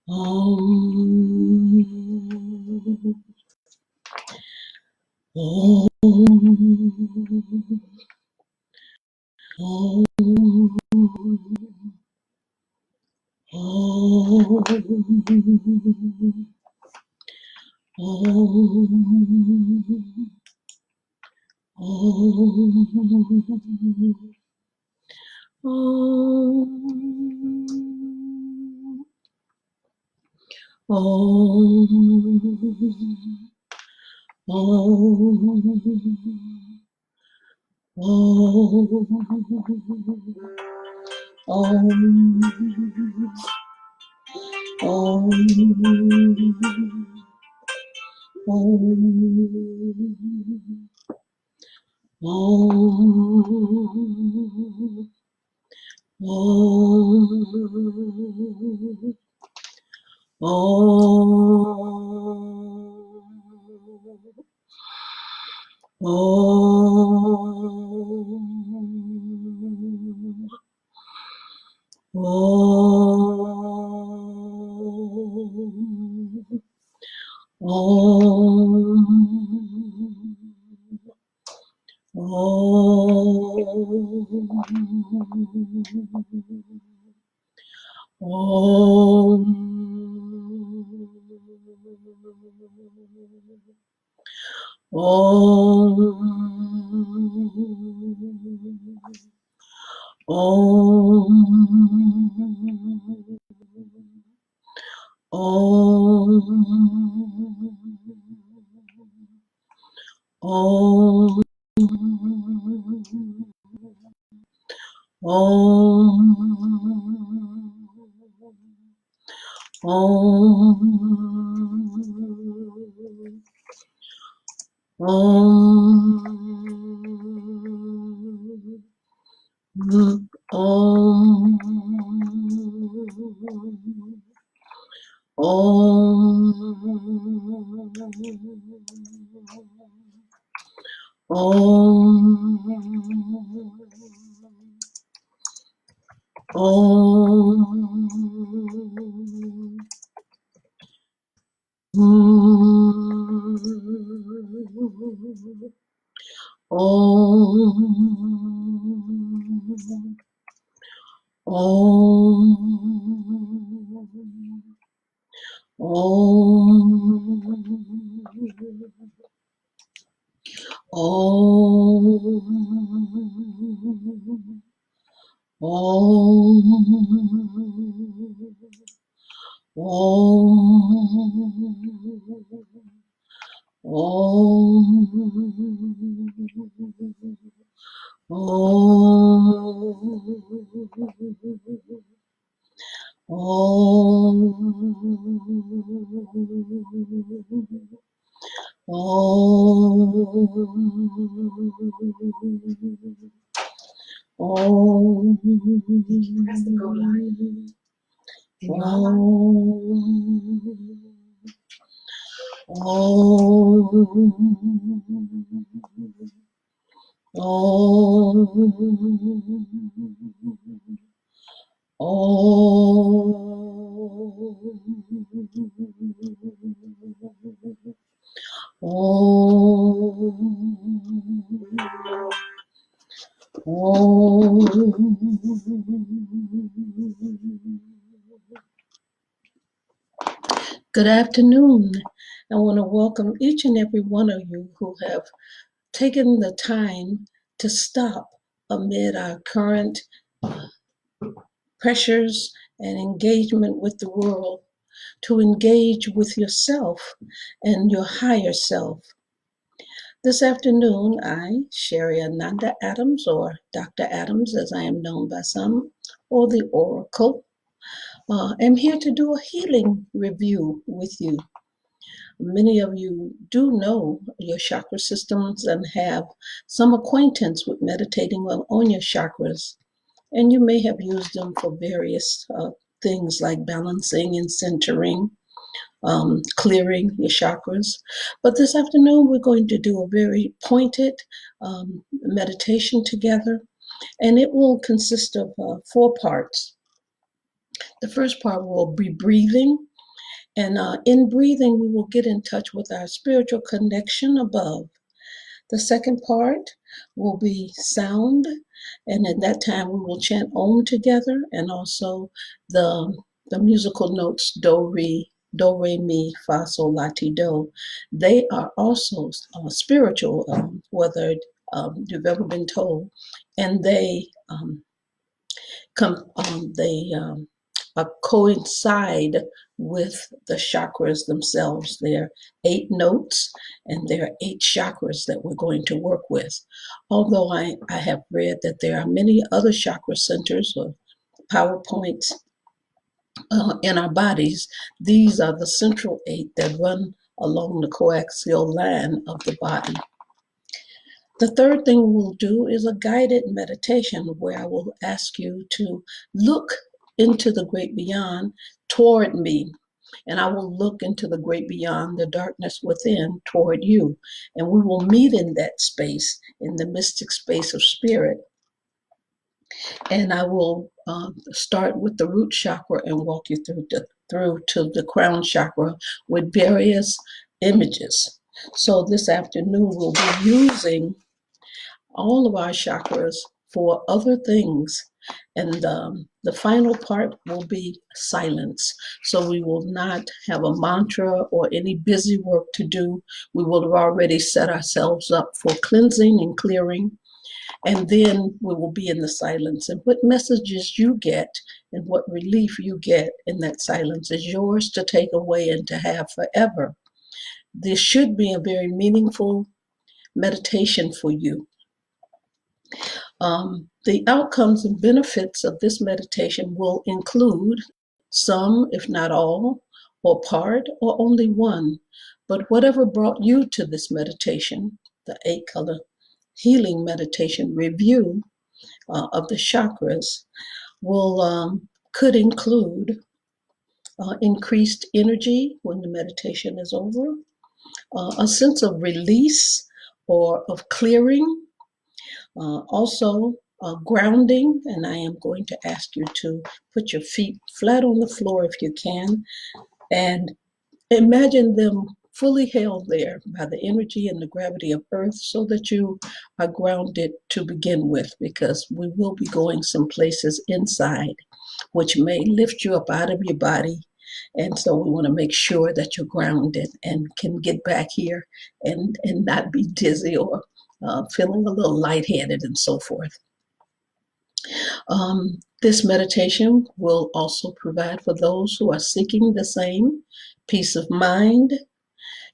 Om. Om. Om. Om. Good afternoon. I want to welcome each and every one of you who have taken the time to stop amid our current pressures and engagement with the world to engage with yourself and your higher self. This afternoon, I, Sherry Ananda Adams, or Dr. Adams as I am known by some, or the Oracle, am here to do a healing review with you. Many of you do know your chakra systems and have some acquaintance with meditating on your chakras, and you may have used them for various things like balancing and centering, clearing your chakras. But this afternoon, we're going to do a very pointed meditation together, and it will consist of 4 parts. The first part will be breathing. And in breathing, we will get in touch with our spiritual connection above. The second part will be sound, and at that time we will chant Om together, and also the musical notes do, re, mi, fa, sol, la, ti, do. They are also spiritual, whether you've ever been told, and they coincide with the chakras themselves. There are 8 notes, and there are 8 chakras that we're going to work with. Although I have read that there are many other chakra centers or power points in our bodies, these are the central 8 that run along the coaxial line of the body. The third thing we'll do is a guided meditation where I will ask you to look into the great beyond toward me, and I will look into the great beyond, the darkness within, toward you. And we will meet in that space, in the mystic space of spirit. And I will start with the root chakra and walk you through to the crown chakra with various images. So this afternoon we'll be using all of our chakras for other things. And the final part will be silence. So we will not have a mantra or any busy work to do. We will have already set ourselves up for cleansing and clearing. And then we will be in the silence. And what messages you get and what relief you get in that silence is yours to take away and to have forever. This should be a very meaningful meditation for you. The outcomes and benefits of this meditation will include some, if not all, or part, or only one. But whatever brought you to this meditation, the 8-color healing meditation review of the chakras, could include increased energy when the meditation is over, a sense of release or of clearing. Also, grounding, and I am going to ask you to put your feet flat on the floor if you can, and imagine them fully held there by the energy and the gravity of Earth so that you are grounded to begin with, because we will be going some places inside which may lift you up out of your body. And so we want to make sure that you're grounded and can get back here and not be dizzy or feeling a little lightheaded and so forth. This meditation will also provide for those who are seeking the same peace of mind.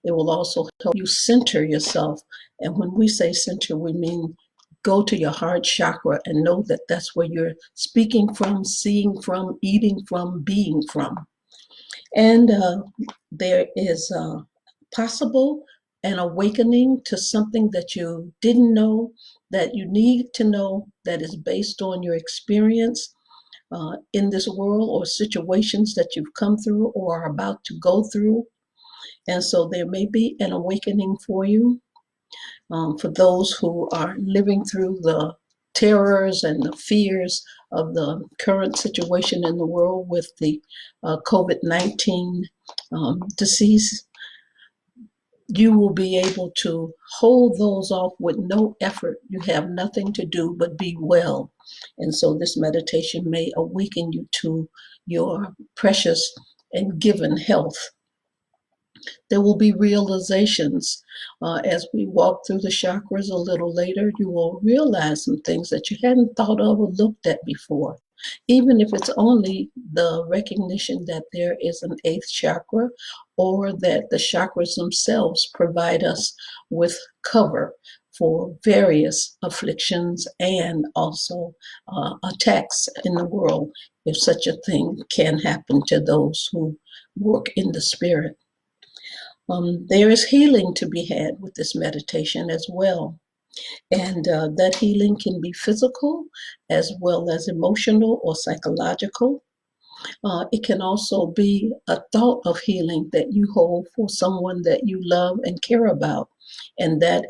It will also help you center yourself. And when we say center, we mean go to your heart chakra and know that that's where you're speaking from, seeing from, eating from, being from. And there is possible an awakening to something that you didn't know, that you need to know, that is based on your experience in this world or situations that you've come through or are about to go through. And so there may be an awakening for you. For those who are living through the terrors and the fears of the current situation in the world with the COVID-19 disease, you will be able to hold those off with no effort. You have nothing to do but be well. And so this meditation may awaken you to your precious and given health. There will be realizations as we walk through the chakras a little later. You will realize some things that you hadn't thought of or looked at before, even if it's only the recognition that there is an 8th chakra, or that the chakras themselves provide us with cover for various afflictions and also attacks in the world, if such a thing can happen to those who work in the spirit. There is healing to be had with this meditation as well. And that healing can be physical as well as emotional or psychological. It can also be a thought of healing that you hold for someone that you love and care about. And that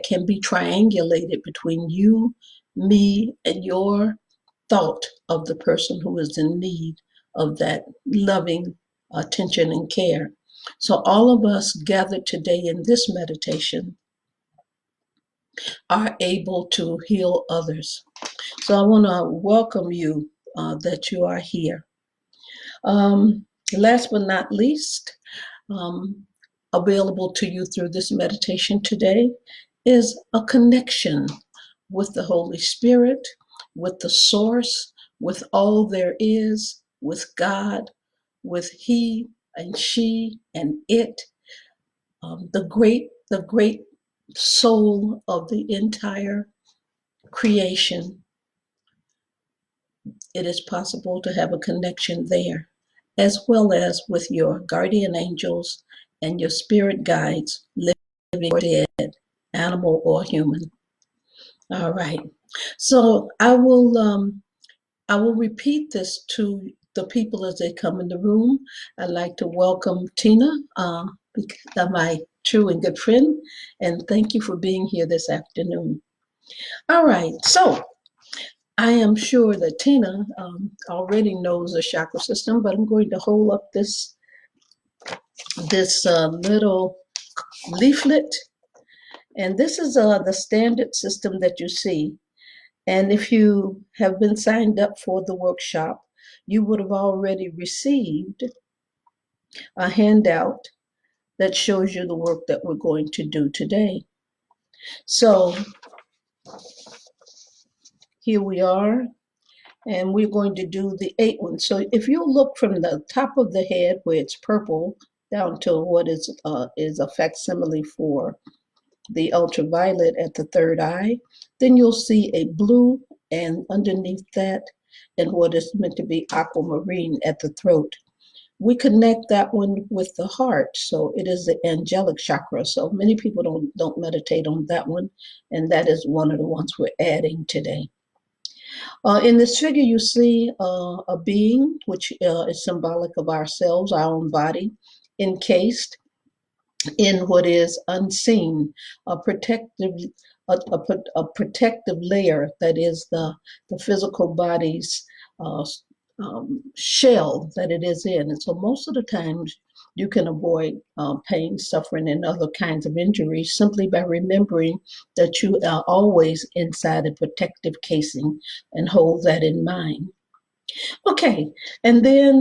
can be triangulated between you, me, and your thought of the person who is in need of that loving attention and care. So all of us gathered today in this meditation are able to heal others. So I want to welcome you that you are here. Last but not least, um, available to you through this meditation today is a connection with the Holy Spirit, with the source, with all there is, with God, with He and She and It, the great soul of the entire creation. It is possible to have a connection there, as well as with your guardian angels and your spirit guides, living or dead, animal or human. All right. So I will repeat this to the people as they come in the room. I'd like to welcome Tina, my true and good friend, and thank you for being here this afternoon. All right. So I am sure that Tina already knows the chakra system, but I'm going to hold up this little leaflet, and this is the standard system that you see. And if you have been signed up for the workshop, you would have already received a handout that shows you the work that we're going to do today. So here we are, and we're going to do the 8 one. So if you look from the top of the head where it's purple down to what is a facsimile for the ultraviolet at the third eye, then you'll see a blue, and underneath that, and what is meant to be aquamarine at the throat. We connect that one with the heart, so it is the angelic chakra. So many people don't meditate on that one, and that is one of the ones we're adding today. In this figure, you see a being, which is symbolic of ourselves, our own body, encased in what is unseen, a protective, a protective layer that is the physical body's uh, shell that it is in. And so most of the times you can avoid pain, suffering, and other kinds of injuries simply by remembering that you are always inside a protective casing and hold that in mind. Okay, and then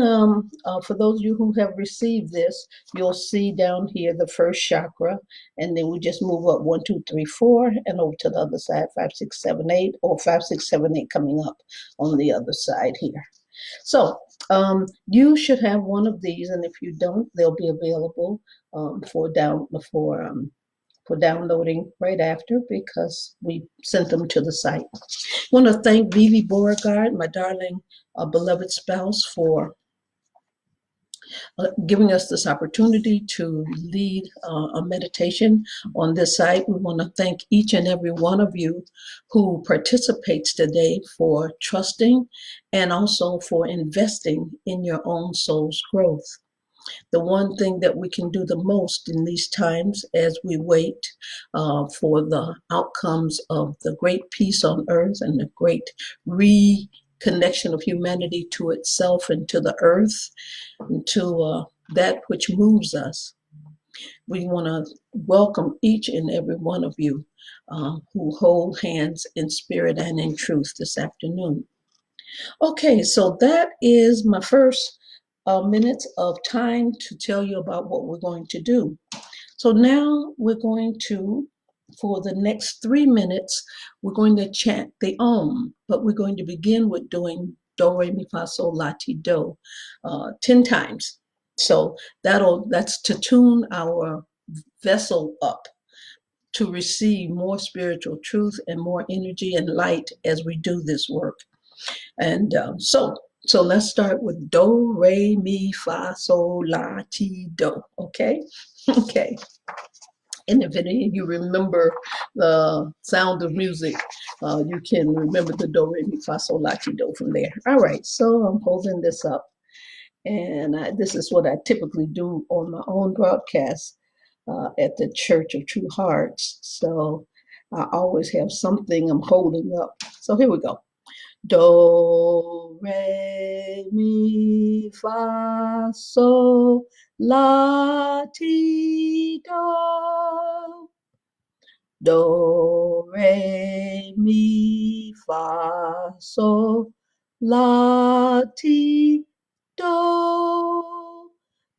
for those of you who have received this, you'll see down here the first chakra, and then we just move up 1, 2, 3, 4, and over to the other side, 5, 6, 7, 8, or 5, 6, 7, 8 coming up on the other side here. So you should have one of these, and if you don't, they'll be available for downloading right after, because we sent them to the site. I want to thank Vivi Beauregard, my darling beloved spouse, for giving us this opportunity to lead a meditation on this site. We want to thank each and every one of you who participates today for trusting and also for investing in your own soul's growth. The one thing that we can do the most in these times as we wait for the outcomes of the great peace on earth and the great reconnection of humanity to itself and to the earth and to that which moves us. We want to welcome each and every one of you who hold hands in spirit and in truth this afternoon. Okay, so that is my first minutes of time to tell you about what we're going to do. So now we're going to, for the next 3 minutes, we're going to chant the Om, but we're going to begin with doing Do, Re, Mi, Fa, Sol, La, Ti, Do 10 times. So that's to tune our vessel up to receive more spiritual truth and more energy and light as we do this work. And so let's start with Do, Re, Mi, Fa, Sol, La, Ti, Do. Okay? Okay. And if any of you remember the sound of music, you can remember the Do, Re, Mi, Fa, Sol, La, Ti, Do from there. All right. So I'm holding this up. And this is what I typically do on my own broadcast at the Church of True Hearts. So I always have something I'm holding up. So here we go. Do, re, mi, fa, sol, la, ti, do. Do, re, mi, fa, sol, la, ti, do.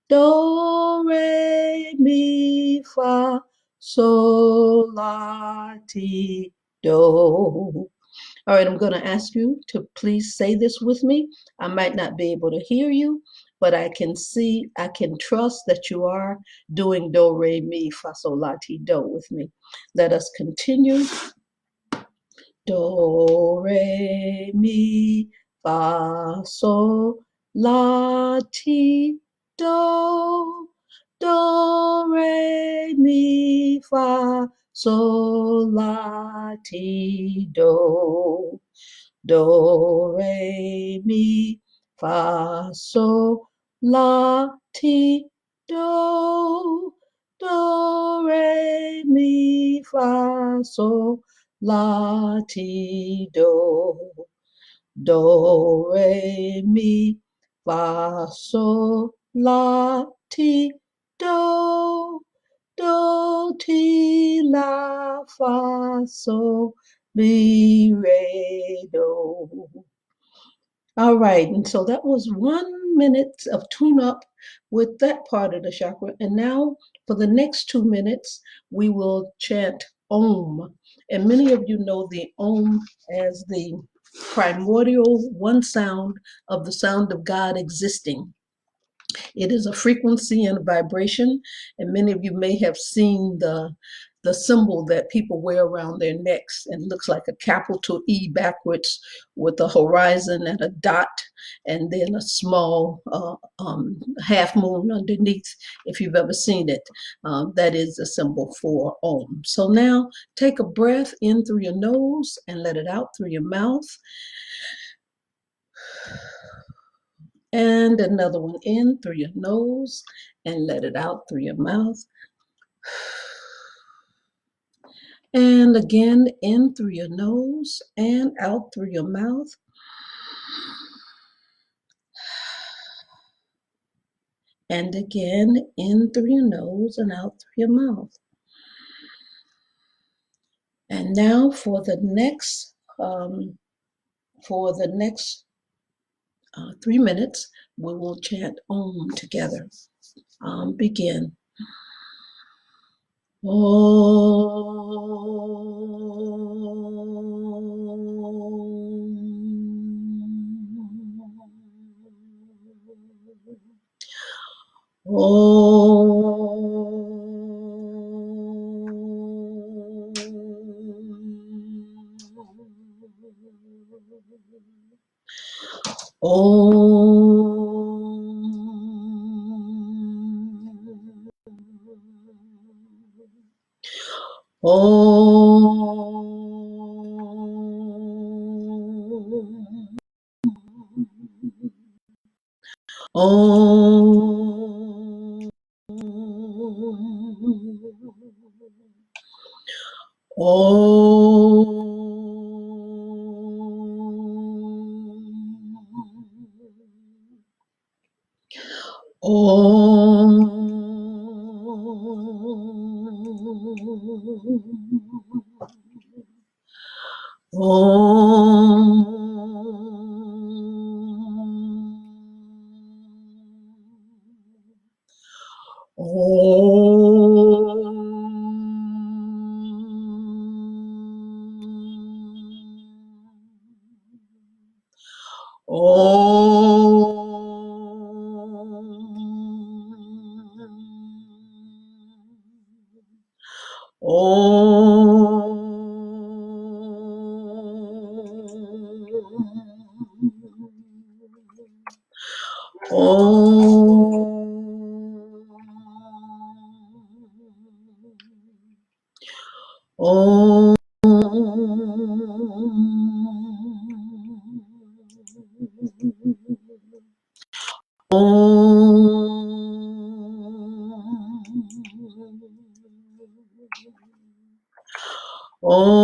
Do, re, mi, fa, sol, la, ti, do. All right, I'm going to ask you to please say this with me. I might not be able to hear you, but I can see, I can trust that you are doing do, re, mi, fa, sol, la, ti, do with me. Let us continue. Do, re, mi, fa, sol, la, ti, do. Do, re, mi, fa, sol, la, ti, do. Do, re, mi, fa, sol, la, ti, do. Do, re, mi, fa, sol, la, ti, do. Do, re, mi, fa, sol, la, ti, do. Do, ti, la, fa, sol, mi, re, do. All right, and so that was 1 minute of tune up with that part of the chakra. And now for the next 2 minutes, we will chant Om. And many of you know the Om as the primordial one sound of the sound of God existing. It is a frequency and a vibration, and many of you may have seen the symbol that people wear around their necks, and it looks like a capital E backwards with a horizon and a dot, and then a small half moon underneath. If you've ever seen it, that is a symbol for Om. So now take a breath in through your nose and let it out through your mouth. And another one in through your nose and let it out through your mouth. And again, in through your nose and out through your mouth. And again, in through your nose and out through your mouth. And now for the next 3 minutes, we will chant Om together. Begin. Om. Om. Om.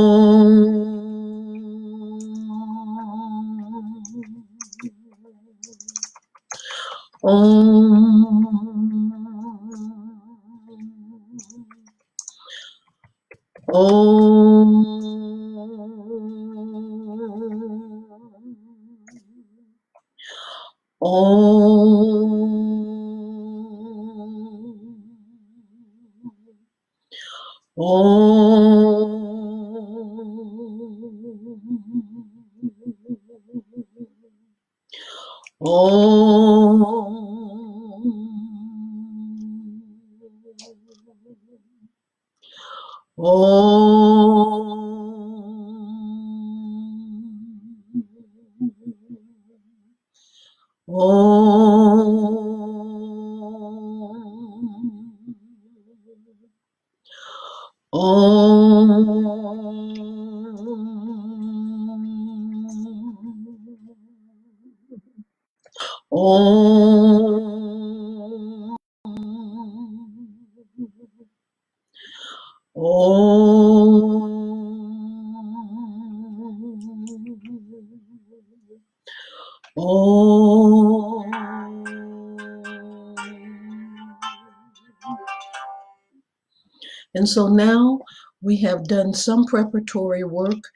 And so now we have done some preparatory work.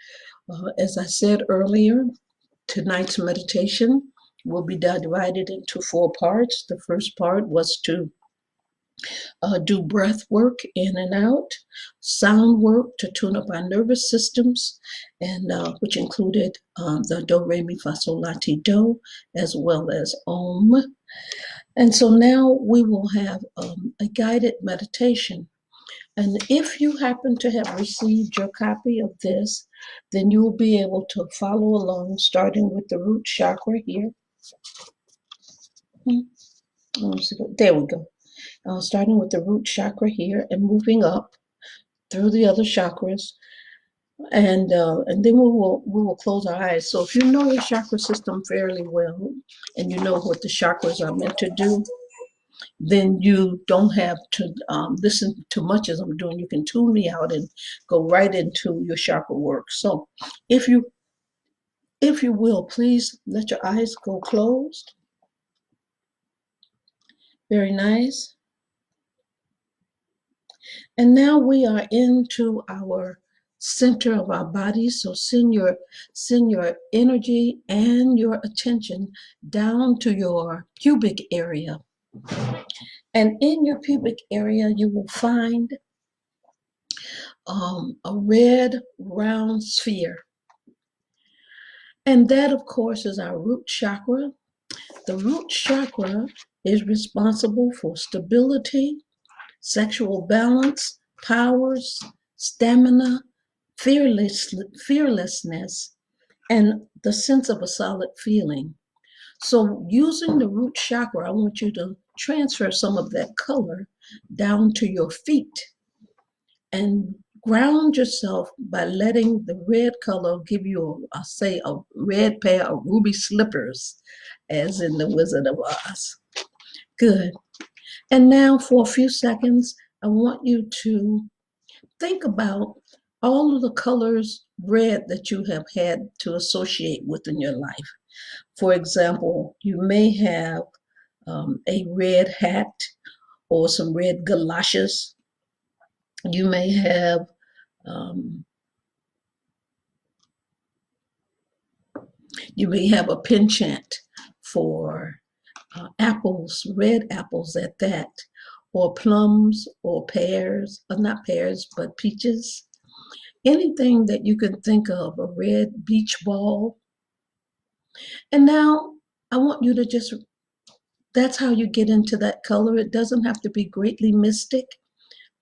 As I said earlier, tonight's meditation will be divided into 4 parts. The first part was to do breath work in and out, sound work to tune up our nervous systems, and which included the do, re, mi, fa, sol, la, ti, do, as well as Om. And so now we will have a guided meditation. And if you happen to have received your copy of this, then you'll be able to follow along, starting with the root chakra here. There we go. Starting with the root chakra here and moving up through the other chakras, and then we will close our eyes. So if you know your chakra system fairly well, and you know what the chakras are meant to do, then you don't have to listen too much as I'm doing. You can tune me out and go right into your chakra work. So if you will, please let your eyes go closed. Very nice. And now we are into our center of our body. So send your energy and your attention down to your pubic area. And in your pubic area, you will find a red round sphere. And that, of course, is our root chakra. The root chakra is responsible for stability, sexual balance, powers, stamina, fearlessness, and the sense of a solid feeling. So using the root chakra, I want you to transfer some of that color down to your feet and ground yourself by letting the red color give you, a red pair of ruby slippers, as in the Wizard of Oz. Good. And now for a few seconds, I want you to think about all of the colors red that you have had to associate with in your life. For example, you may have a red hat or some red galoshes. You may have a penchant for apples, red apples at that, or plums, or pears, not pears, but peaches. Anything that you can think of, a red beach ball. And now I want you to that's how you get into that color. It doesn't have to be greatly mystic,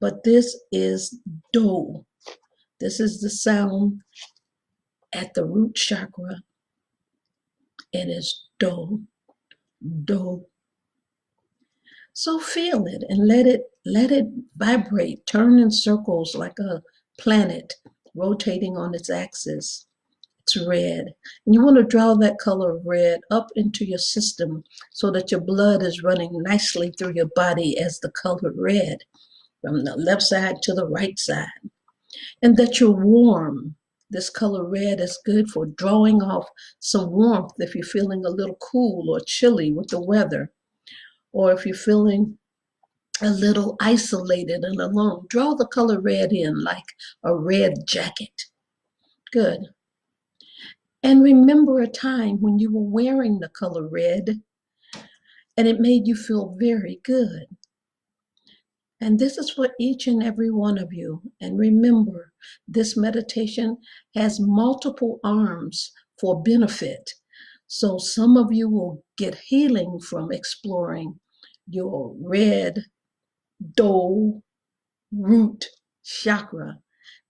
but this is do. This is the sound at the root chakra. It is do, do. So feel it and let it vibrate, turn in circles like a planet rotating on its axis. It's red. And you want to draw that color of red up into your system so that your blood is running nicely through your body as the color red, from the left side to the right side. And that you're warm. This color red is good for drawing off some warmth if you're feeling a little cool or chilly with the weather. Or if you're feeling a little isolated and alone, draw the color red in like a red jacket. Good. And remember a time when you were wearing the color red and it made you feel very good. And this is for each and every one of you. And remember, this meditation has multiple arms for benefit. So some of you will get healing from exploring your red doe root chakra.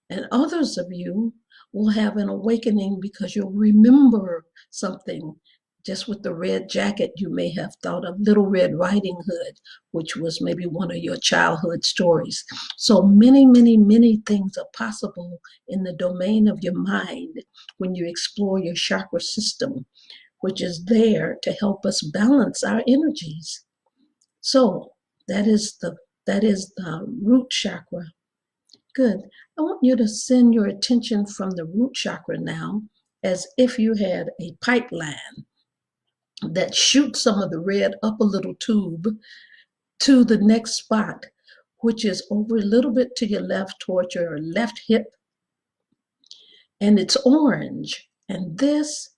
And others of you will have an awakening because you'll remember something. Just with the red jacket, you may have thought of Little Red Riding Hood, which was maybe one of your childhood stories. So many, many, many things are possible in the domain of your mind when you explore your chakra system, which is there to help us balance our energies. So that is the root chakra. Good. I want you to send your attention from the root chakra now as if you had a pipeline that shoots some of the red up a little tube to the next spot, which is over a little bit to your left towards your left hip. And it's orange. And this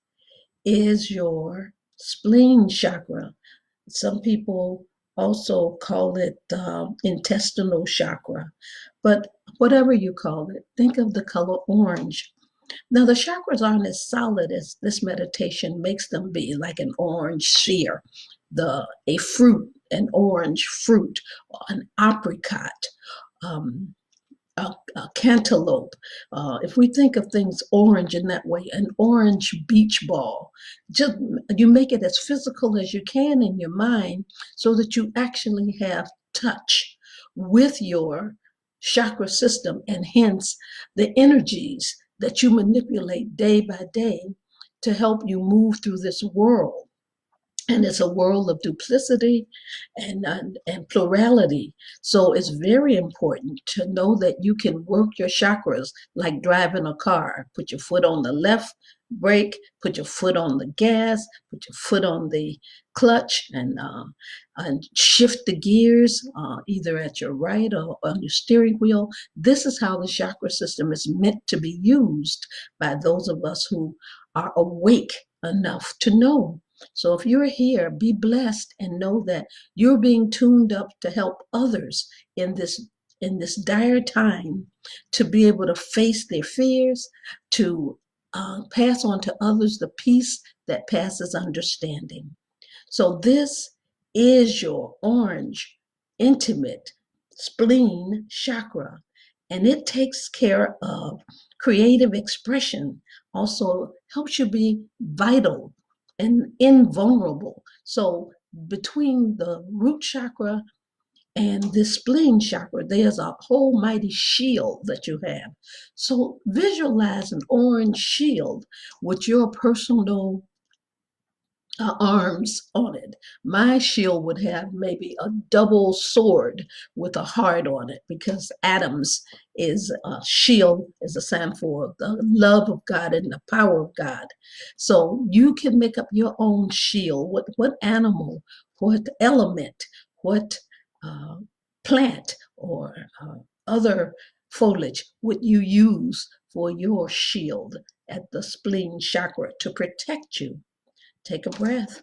is your spleen chakra. Some people also call it intestinal chakra. But whatever you call it, think of the color orange. Now, the chakras aren't as solid as this meditation makes them be, like an orange sphere, a fruit, an orange fruit, an apricot, um, a cantaloupe. If we think of things orange in that way, an orange beach ball, just you make it as physical as you can in your mind so that you actually have touch with your chakra system and hence the energies that you manipulate day by day to help you move through this world. And it's a world of duplicity and plurality. So it's very important to know that you can work your chakras like driving a car. Put your foot on the left brake, put your foot on the gas, put your foot on the clutch, and shift the gears either at your right or on your steering wheel. This is how the chakra system is meant to be used by those of us who are awake enough to know. So if you're here, be blessed and know that you're being tuned up to help others in this dire time to be able to face their fears, to pass on to others the peace that passes understanding. So this is your orange, intimate spleen chakra, and it takes care of creative expression, also helps you be vital and invulnerable. So between the root chakra and the spleen chakra, there's a whole mighty shield that you have. So visualize an orange shield with your personal arms on it. My shield would have maybe a double sword with a heart on it because Adam's is a shield is a sign for the love of God and the power of God. So you can make up your own shield. What animal, what element, what uh, plant or other foliage would you use for your shield at the spleen chakra to protect you? Take a breath.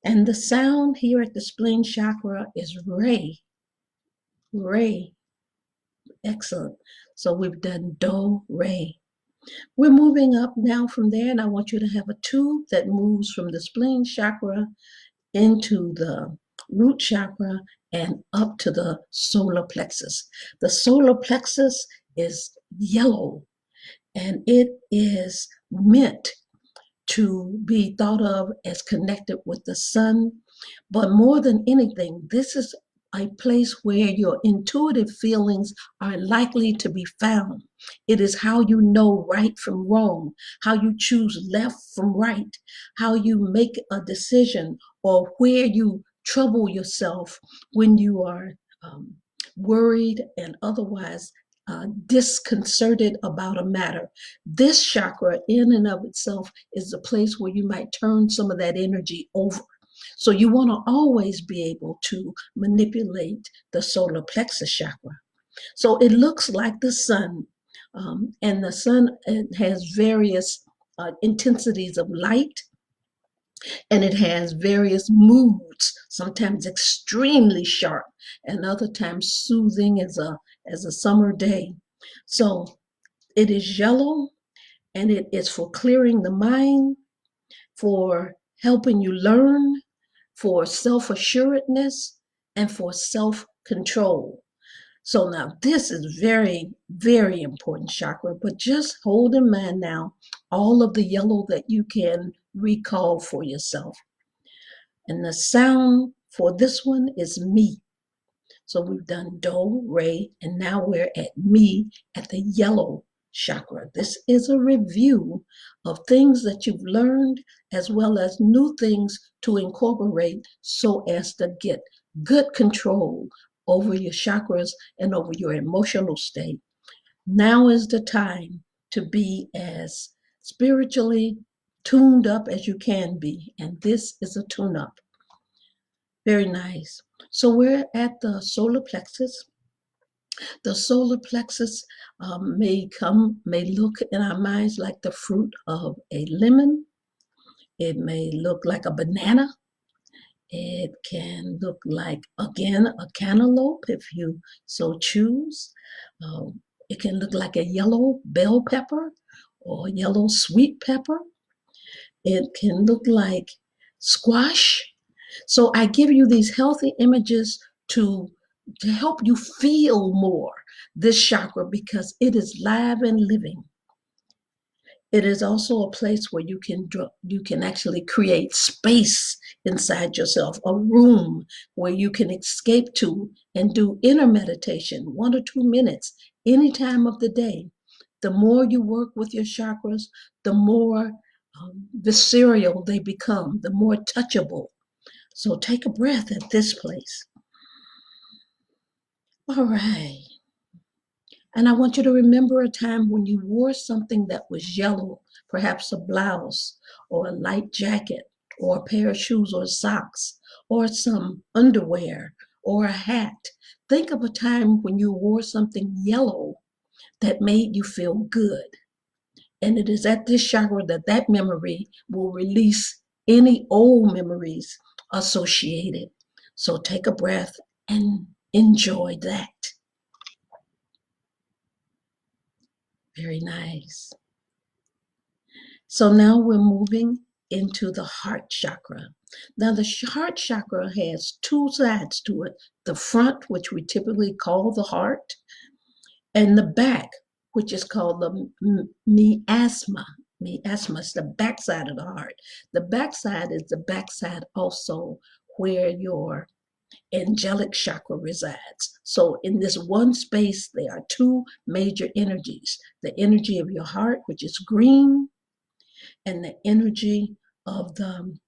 And the sound here at the spleen chakra is Re. Re. Excellent. So we've done Do, Re. We're moving up now from there, and I want you to have a tube that moves from the spleen chakra into the root chakra and up to the solar plexus. The solar plexus is yellow, and it is meant to be thought of as connected with the sun. But more than anything, this is a place where your intuitive feelings are likely to be found. It is how you know right from wrong, how you choose left from right, how you make a decision, or where you trouble yourself when you are worried and otherwise disconcerted about a matter. This chakra, in and of itself, is the place where you might turn some of that energy over. So you want to always be able to manipulate the solar plexus chakra. So it looks like the sun, and the sun has various intensities of light, and it has various moods, sometimes extremely sharp and other times soothing as a summer day. So it is yellow, and it is for clearing the mind, for helping you learn, for self-assuredness, and for self-control. So now this is very, very important chakra, but just hold in mind now all of the yellow that you can recall for yourself. And the sound for this one is me. So we've done do, re, and now we're at me at the yellow chakra. This is a review of things that you've learned as well as new things to incorporate so as to get good control over your chakras and over your emotional state. Now is the time to be as spiritually tuned up as you can be, and this is a tune up. Very nice. So we're at the solar plexus. The solar plexus may look in our minds like the fruit of a lemon. It may look like a banana. It can look like, again, a cantaloupe if you so choose. It can look like a yellow bell pepper or yellow sweet pepper. It can look like squash. So I give you these healthy images to help you feel more this chakra because it is live and living. It is also a place where you can actually create space inside yourself, a room where you can escape to and do inner meditation, 1 or 2 minutes, any time of the day. The more you work with your chakras, the more visceral they become, the more touchable. So take a breath at this place. All right. And I want you to remember a time when you wore something that was yellow, perhaps a blouse or a light jacket or a pair of shoes or socks or some underwear or a hat. Think of a time when you wore something yellow that made you feel good. And it is at this chakra that that memory will release any old memories associated. So take a breath and enjoy that. Very nice. So now we're moving into the heart chakra. Now the heart chakra has 2 sides to it, the front, which we typically call the heart, and the back, which is called the miasma. Miasma is the backside of the heart. The backside is the backside also where your angelic chakra resides. So in this one space, there are 2 major energies, the energy of your heart, which is green, and the energy of the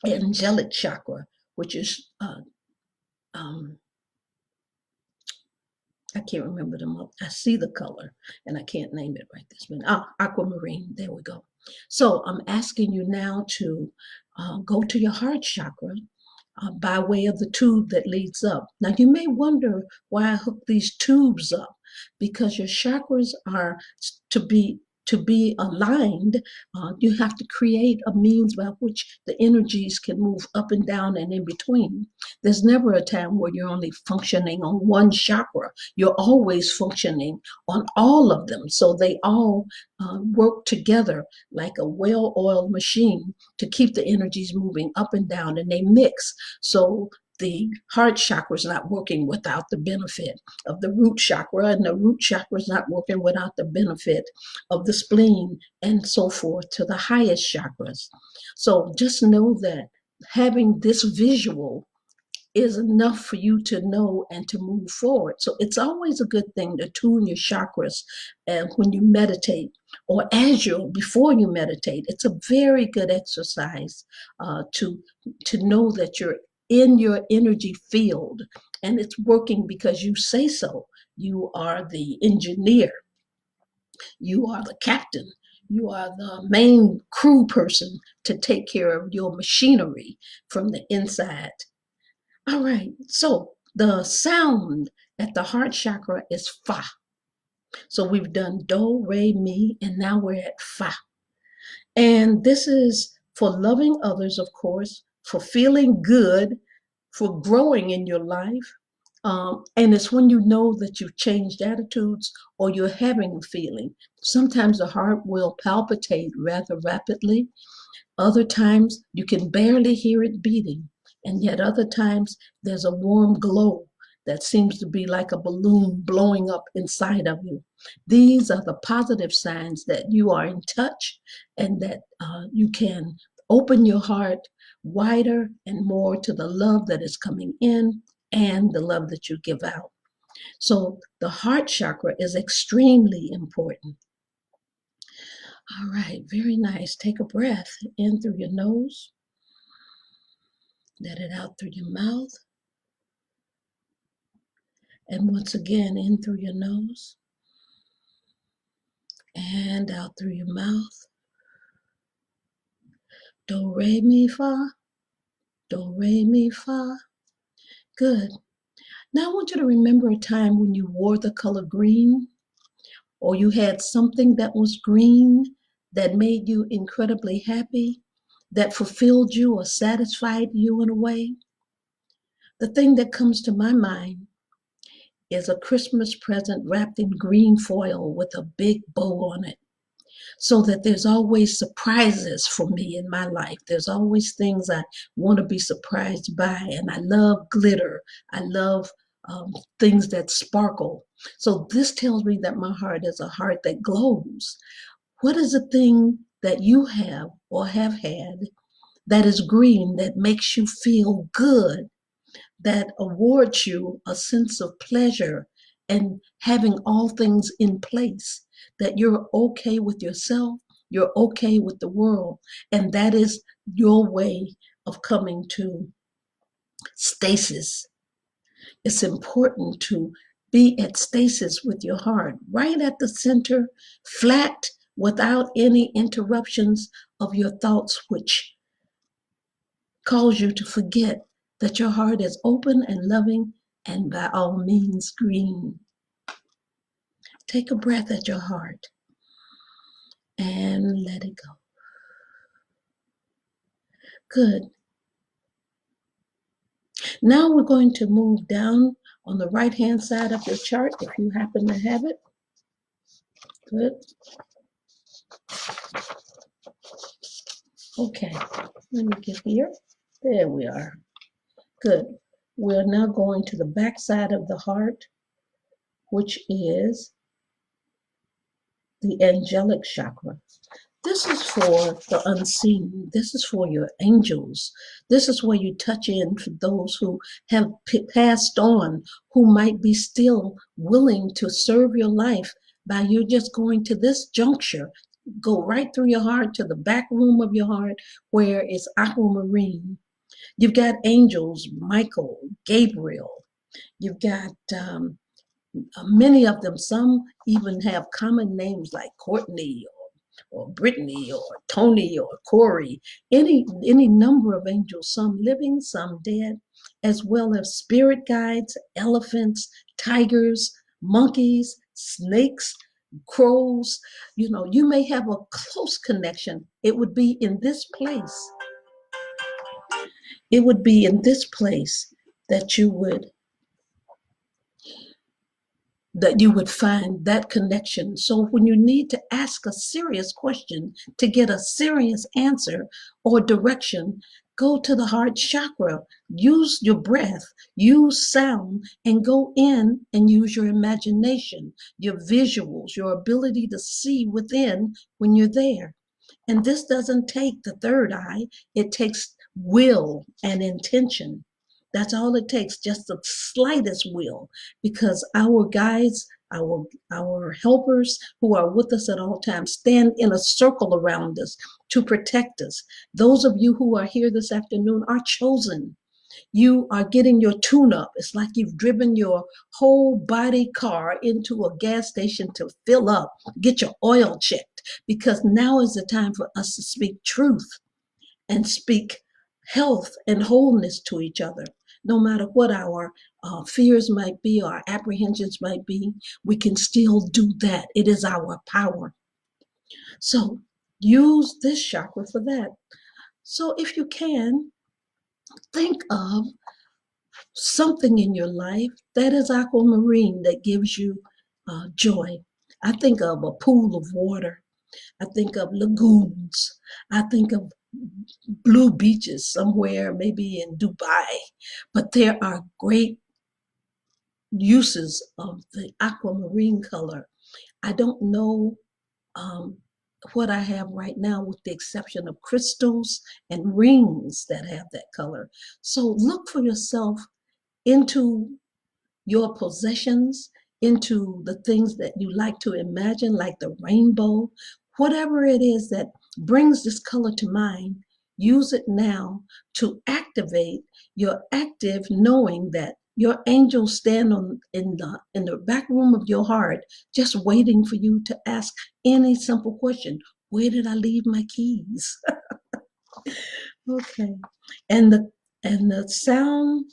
angelic chakra, which is I can't remember them. I see the color and I can't name it right this minute. Aquamarine. There we go. So I'm asking you now to go to your heart chakra by way of the tube that leads up. Now you may wonder why I hook these tubes up, because your chakras are to be aligned. You have to create a means by which the energies can move up and down and in between. There's never a time where you're only functioning on one chakra. You're always functioning on all of them. So they all work together like a well-oiled machine to keep the energies moving up and down, and they mix. So the heart chakra is not working without the benefit of the root chakra, and the root chakra is not working without the benefit of the spleen, and so forth to the highest chakras. So just know that having this visual is enough for you to know and to move forward. So it's always a good thing to tune your chakras when you meditate, or before you meditate. It's a very good exercise to know that you're in your energy field and it's working because you say so. You are the engineer. You are the captain. You are the main crew person to take care of your machinery from the inside. All right, so the sound at the heart chakra is fa. So we've done do, re, mi, and now we're at fa. And this is for loving others, of course, for feeling good, for growing in your life. And it's when you know that you've changed attitudes or you're having a feeling. Sometimes the heart will palpitate rather rapidly. Other times you can barely hear it beating. And yet other times there's a warm glow that seems to be like a balloon blowing up inside of you. These are the positive signs that you are in touch and that you can open your heart wider and more to the love that is coming in and the love that you give out. So the heart chakra is extremely important. All right, very nice. Take a breath in through your nose, let it out through your mouth, and once again in through your nose and out through your mouth. Do, re, mi, fa. Do, re, mi, fa. Good. Now I want you to remember a time when you wore the color green, or you had something that was green that made you incredibly happy, that fulfilled you or satisfied you in a way. The thing that comes to my mind is a Christmas present wrapped in green foil with a big bow on it, so that there's always surprises for me in my life. There's always things I want to be surprised by, and I love glitter. I love things that sparkle. So this tells me that my heart is a heart that glows. What is the thing that you have or have had that is green, that makes you feel good, that awards you a sense of pleasure and having all things in place, that you're okay with yourself, you're okay with the world, and that is your way of coming to stasis. It's important to be at stasis with your heart, right at the center, flat, without any interruptions of your thoughts, which cause you to forget that your heart is open and loving and by all means green. Take a breath at your heart and let it go. Good. Now we're going to move down on the right-hand side of your chart if you happen to have it. Good. Okay, let me get here. There we are. Good. We're now going to the back side of the heart, which is the angelic chakra. This is for the unseen. This is for your angels. This is where you touch in for those who have passed on, who might be still willing to serve your life by you just going to this juncture. Go right through your heart to the back room of your heart where it's aquamarine. You've got angels, Michael, Gabriel. You've got many of them. Some even have common names like Courtney or Brittany or Tony or Corey, any number of angels, some living, some dead, as well as spirit guides, elephants, tigers, monkeys, snakes, crows. You know, you may have a close connection. It would be in this place. It would be in this place that you would find that connection. So when you need to ask a serious question to get a serious answer or direction, go to the heart chakra, use your breath, use sound, and go in and use your imagination, your visuals, your ability to see within when you're there. And this doesn't take the third eye, it takes will and intention. That's all it takes, just the slightest will, because our guides, our helpers who are with us at all times stand in a circle around us to protect us. Those of you who are here this afternoon are chosen. You are getting your tune up. It's like you've driven your whole body car into a gas station to fill up, get your oil checked. because now is the time for us to speak truth and speak health and wholeness to each other. No matter what our fears might be or apprehensions might be, we can still do that. It is our power. So use this chakra for that. So if you can, think of something in your life that is aquamarine that gives you joy. I think of a pool of water. I think of lagoons. I think of blue beaches somewhere, maybe in Dubai. But there are great uses of the aquamarine color. I don't know um, what I have right now, with the exception of crystals and rings that have that color. So look for yourself into your possessions, into the things that you like to imagine, like the rainbow, whatever it is that brings this color to mind. Use it now to activate your active knowing that your angels stand in the back room of your heart, just waiting for you to ask any simple question. Where did I leave my keys? Okay. And the sound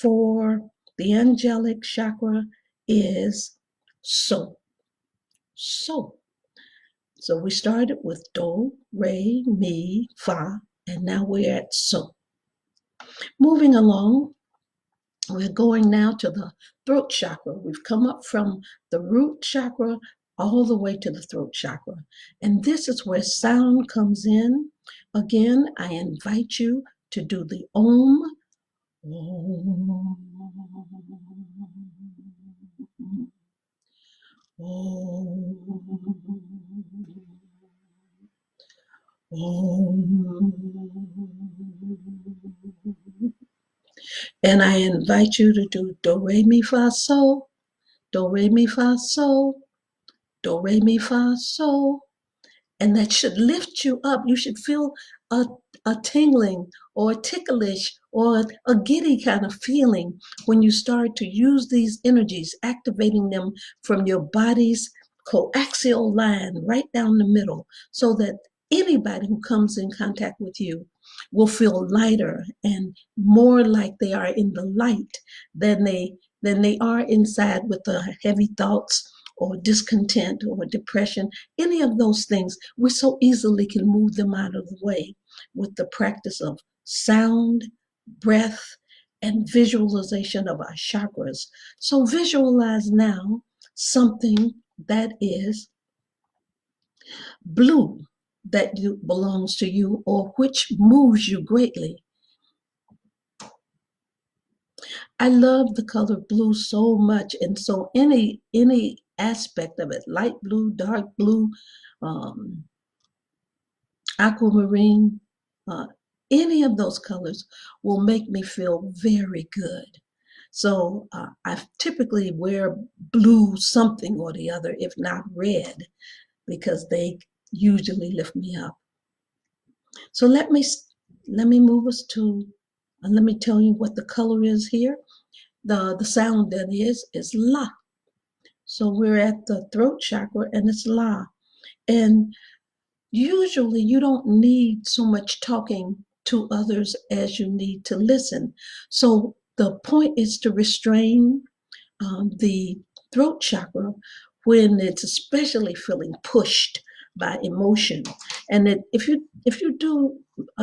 for the angelic chakra is so. So. So we started with do, re, mi, fa, and now we're at so. Moving along, we're going now to the throat chakra. We've come up from the root chakra all the way to the throat chakra. And this is where sound comes in. Again, I invite you to do the Om. Om. And I invite you to do do, re, mi, fa, so, do, re, mi, fa, so, do, re, mi, fa, so. And that should lift you up. You should feel a, a tingling or a ticklish or a giddy kind of feeling when you start to use these energies, activating them from your body's coaxial line right down the middle, so that anybody who comes in contact with you will feel lighter and more like they are in the light than they are inside with the heavy thoughts or discontent or depression. Any of those things, we so easily can move them out of the way with the practice of sound, breath, and visualization of our chakras. So visualize now something that is blue, that belongs to you, or which moves you greatly. I love the color blue so much, and so any aspect of it, light blue, dark blue, um, aquamarine, uh, any of those colors will make me feel very good. So I typically wear blue something or the other, if not red, because they usually lift me up. So let me move us to, let me tell you what the color is here. The sound that is la. So we're at the throat chakra and it's la. And usually you don't need so much talking to others as you need to listen. So the point is to restrain the throat chakra when it's especially feeling pushed by emotion. And if you do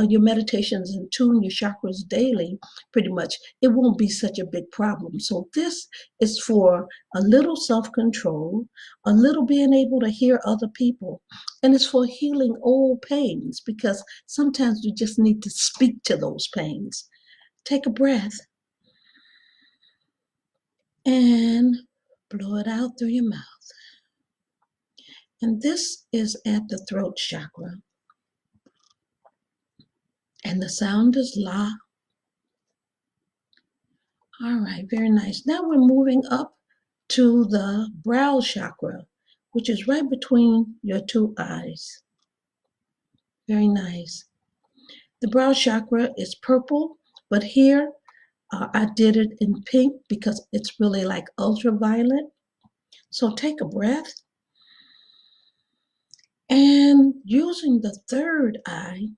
your meditations and tune your chakras daily, pretty much it won't be such a big problem. So this is for a little self-control, a little being able to hear other people, and it's for healing old pains, because sometimes we just need to speak to those pains. Take a breath and blow it out through your mouth. And this is at the throat chakra. And the sound is la. All right, very nice. Now we're moving up to the brow chakra, which is right between your two eyes. Very nice. The brow chakra is purple, but here I did it in pink because it's really like ultraviolet. So take a breath And using the third eye,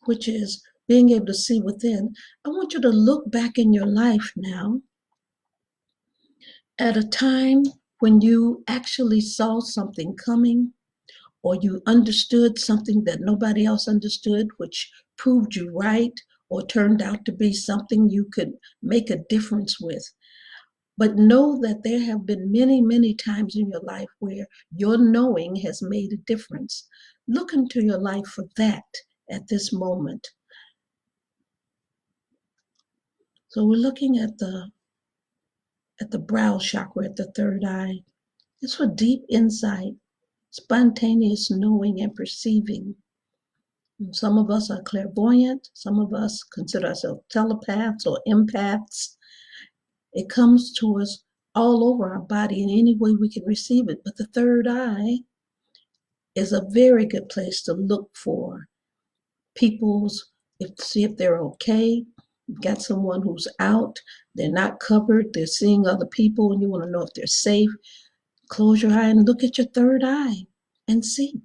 which is being able to see within, I want you to look back in your life now at a time when you actually saw something coming, or you understood something that nobody else understood, which proved you right or turned out to be something you could make a difference with. But know that there have been many, many times in your life where your knowing has made a difference. Look into your life for that at this moment. So we're looking at the brow chakra, at the third eye. It's for deep insight, spontaneous knowing and perceiving. Some of us are clairvoyant. Some of us consider ourselves telepaths or empaths. It comes to us all over our body in any way we can receive it. But the third eye is a very good place to look for see if they're okay. You've got someone who's out, they're not covered, they're seeing other people, and you want to know if they're safe. Close your eye and look at your third eye and see.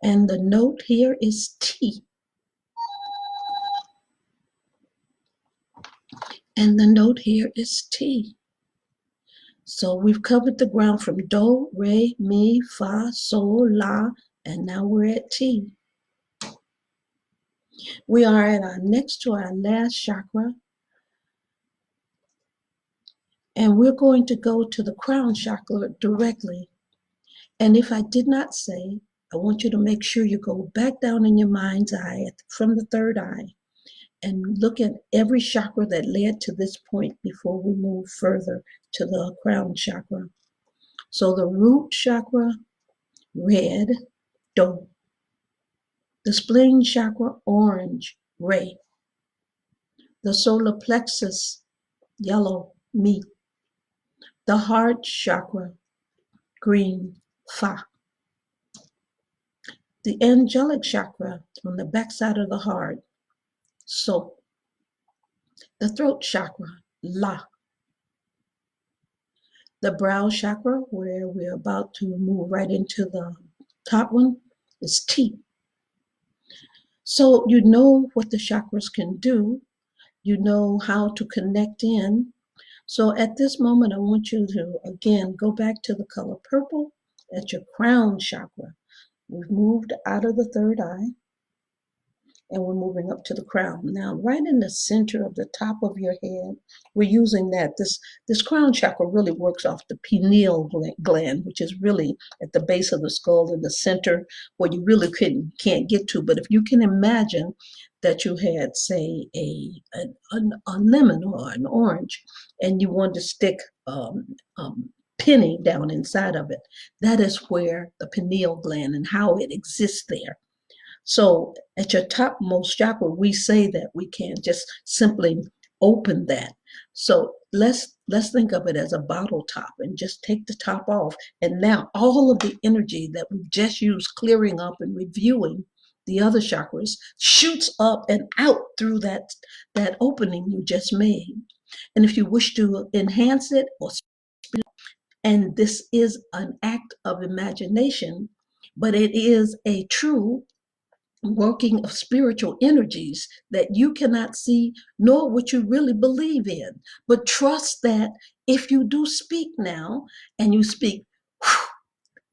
And the note here is T. And the note here is T. So we've covered the ground from Do, Re, Mi, Fa, Sol, La, and now we're at T. We are at our next to our last chakra, and we're going to go to the crown chakra directly. And if I did not say, I want you to make sure you go back down in your mind's eye from the third eye and look at every chakra that led to this point before we move further to the crown chakra. So the root chakra, red, Do. The spleen chakra, orange, Re. The solar plexus, yellow, Mi. The heart chakra, green, Fa. The angelic chakra on the backside of the heart, So. The throat chakra, La. The brow chakra, where we're about to move right into the top one, is T. So you know what the chakras can do. You know how to connect in. So at this moment, I want you to, again, go back to the color purple at your crown chakra. We've moved out of the third eye, and we're moving up to the crown. Now, right in the center of the top of your head, we're using that. This crown chakra really works off the pineal gland, which is really at the base of the skull in the center where you really can't get to. But if you can imagine that you had, say, a lemon or an orange, and you wanted to stick penny down inside of it, that is where the pineal gland and how it exists there. So at your topmost chakra, we say that we can't just simply open that. So let's think of it as a bottle top and just take the top off. And now all of the energy that we've just used clearing up and reviewing the other chakras shoots up and out through that opening you just made. And if you wish to enhance it, and this is an act of imagination, but it is a true working of spiritual energies that you cannot see nor what you really believe in. But trust that if you do speak now and you speak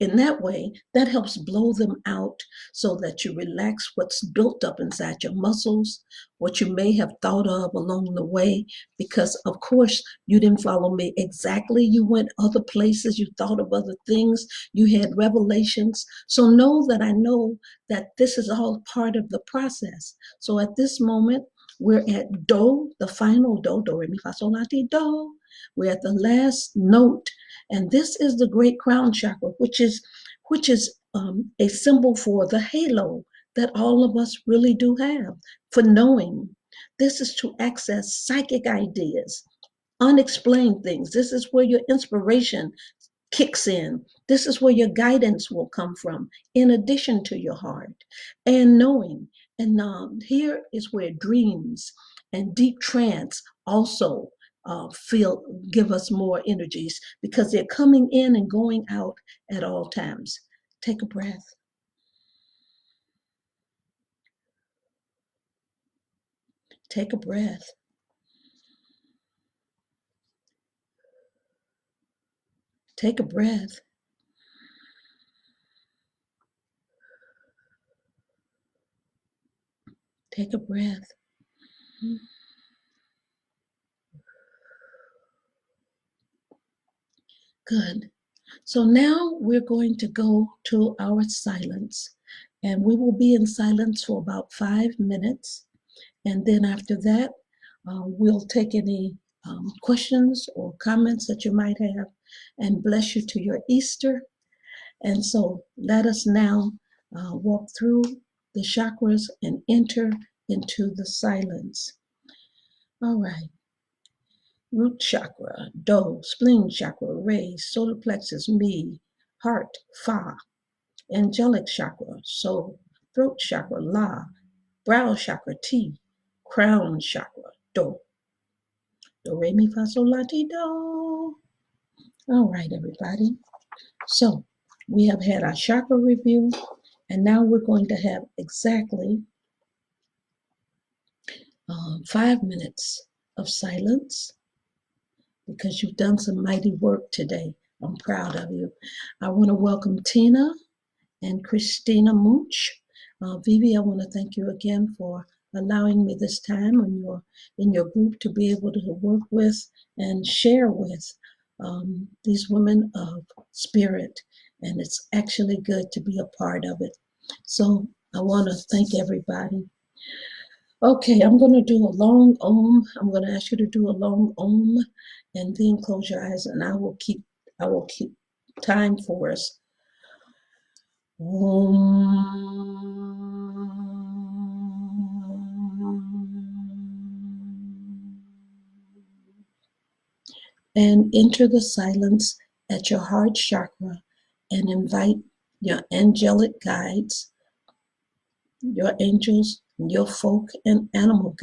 in that way, that helps blow them out so that you relax what's built up inside your muscles, what you may have thought of along the way, because of course you didn't follow me exactly. You went other places, you thought of other things, you had revelations. So know that I know that this is all part of the process. So at this moment, we're at Do, the final Do, Do, Re, Mi, Fa, Sol, La, Ti, Do. We're at the last note, and this is the great crown chakra, which is a symbol for the halo that all of us really do have, for knowing. This is to access psychic ideas, unexplained things. This is where your inspiration kicks in. This is where your guidance will come from, in addition to your heart and knowing. And here is where dreams and deep trance also feel give us more energies because they're coming in and going out at all times. Take a breath. Take a breath. Take a breath. Take a breath. Good. So now we're going to go to our silence, and we will be in silence for about 5 minutes. And then after that, we'll take any questions or comments that you might have and bless you to your Easter. And so let us now walk through the chakras and enter into the silence. All right. Root chakra, Do, spleen chakra, Re, solar plexus, Mi, heart, Fa, angelic chakra, So, throat chakra, La, brow chakra, Ti, crown chakra, Do. Do, Re, Mi, Fa, Sol, La, Ti, Do. All right, everybody. So we have had our chakra review, and now we're going to have exactly 5 minutes of silence because you've done some mighty work today. I'm proud of you. I want to welcome Tina and Christina Munch. Vivi, I want to thank you again for allowing me this time in your group to be able to work with and share with these women of spirit. And it's actually good to be a part of it. So I want to thank everybody. Okay, I'm going to do a long om. I'm going to ask you to do a long om and then close your eyes and I will keep time for us. And enter the silence at your heart chakra and invite your angelic guides, your angels, your folk and animal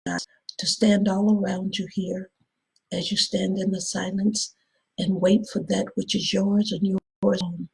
guides to stand all around you here as you stand in the silence and wait for that which is yours and yours alone.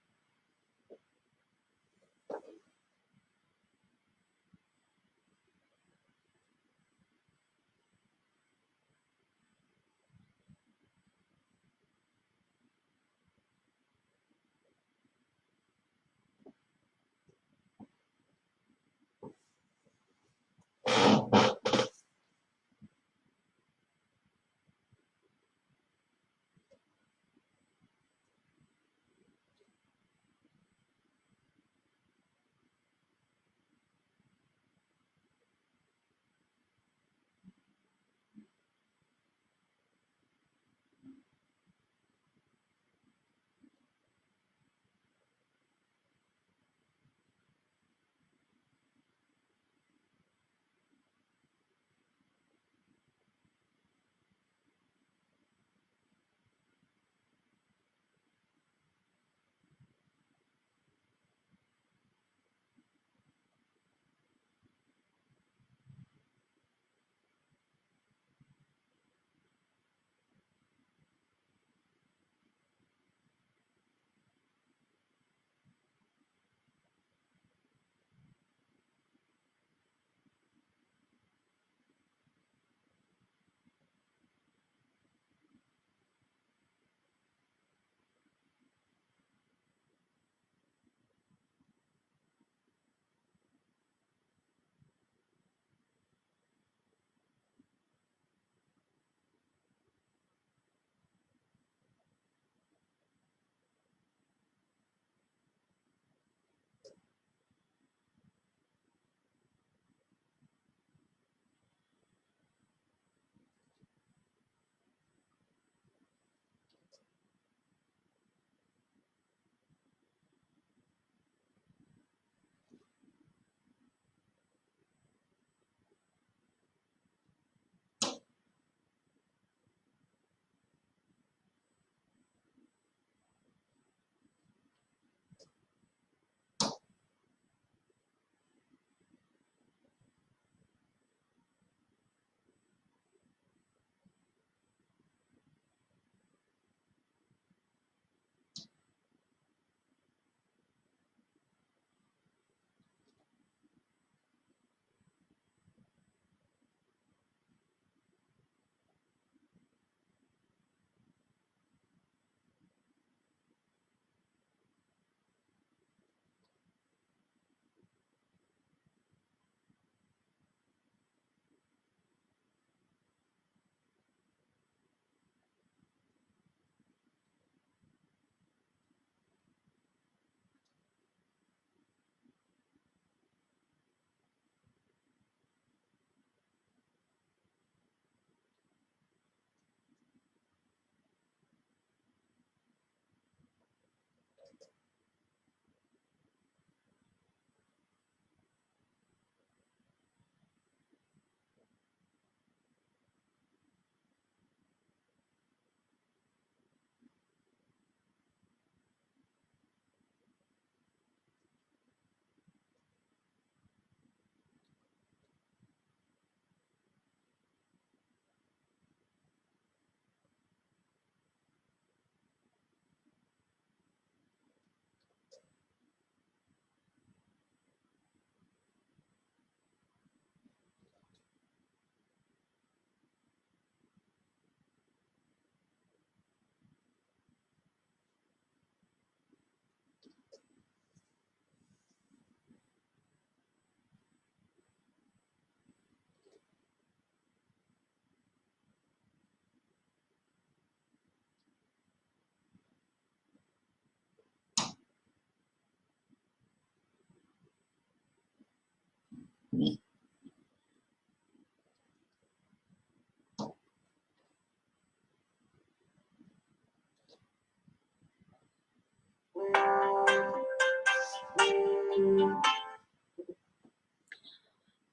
I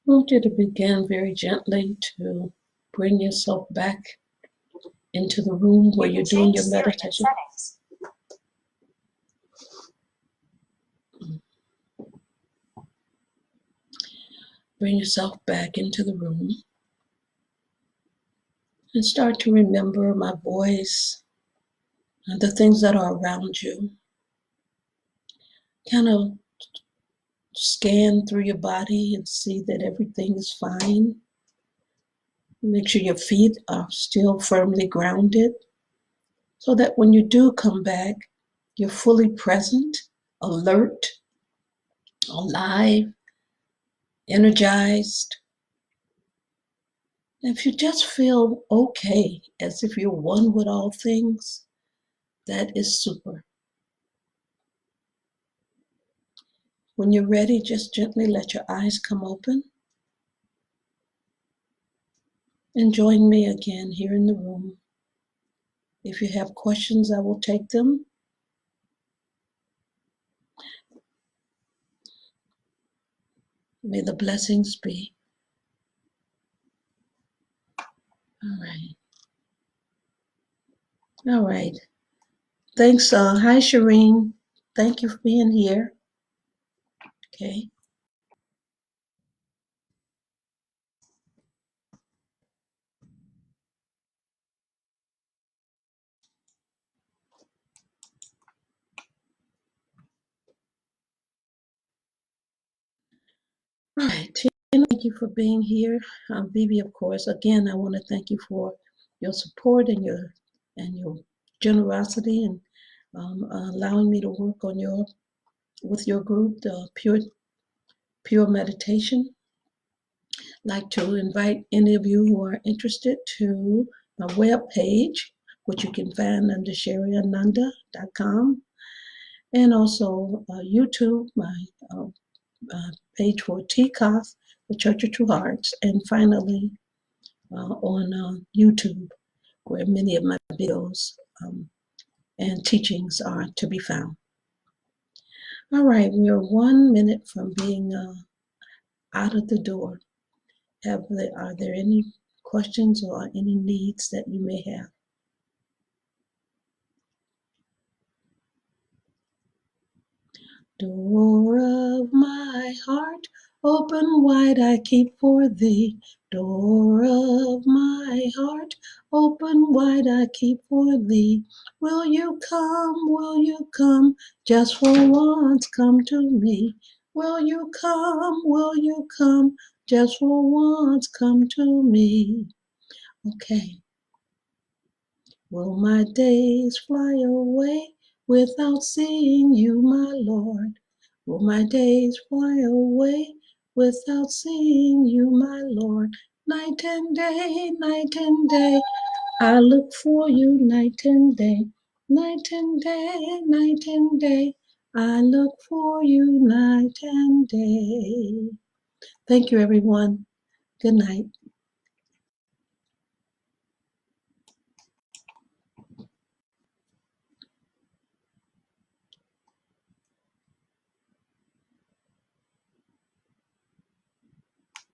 want you to begin very gently to bring yourself back into the room where you're doing your meditation. Bring yourself back into the room and start to remember my voice, the things that are around you. Kind of scan through your body and see that everything is fine. Make sure your feet are still firmly grounded so that when you do come back, you're fully present, alert, alive, energized. If you just feel okay, as if you're one with all things, that is super. When you're ready, just gently let your eyes come open and join me again here in the room. If you have questions, I will take them. May the blessings be. All right. All right. Thanks. Hi, Shireen. Thank you for being here. Okay. All right. Tina, thank you for being here. Bibi, of course. Again, I want to thank you for your support and your generosity and allowing me to work on with your group, the Pure Meditation. I'd like to invite any of you who are interested to my webpage, which you can find under sherryananda.com, and also YouTube, my page for TCOF, the Church of True Hearts, and finally on YouTube, where many of my videos and teachings are to be found. All right, we are 1 minute from being out of the door. Are there any questions or any needs that you may have? Door of my heart, open wide I keep for thee. Door of my heart, open wide I keep for thee. Will you come, just for once come to me? Will you come, just for once come to me? Okay. Will my days fly away without seeing you, my Lord? Will my days fly away without seeing you, my Lord? Night and day, I look for you night and day. Night and day, I look for you night and day. Thank you, everyone. Good night.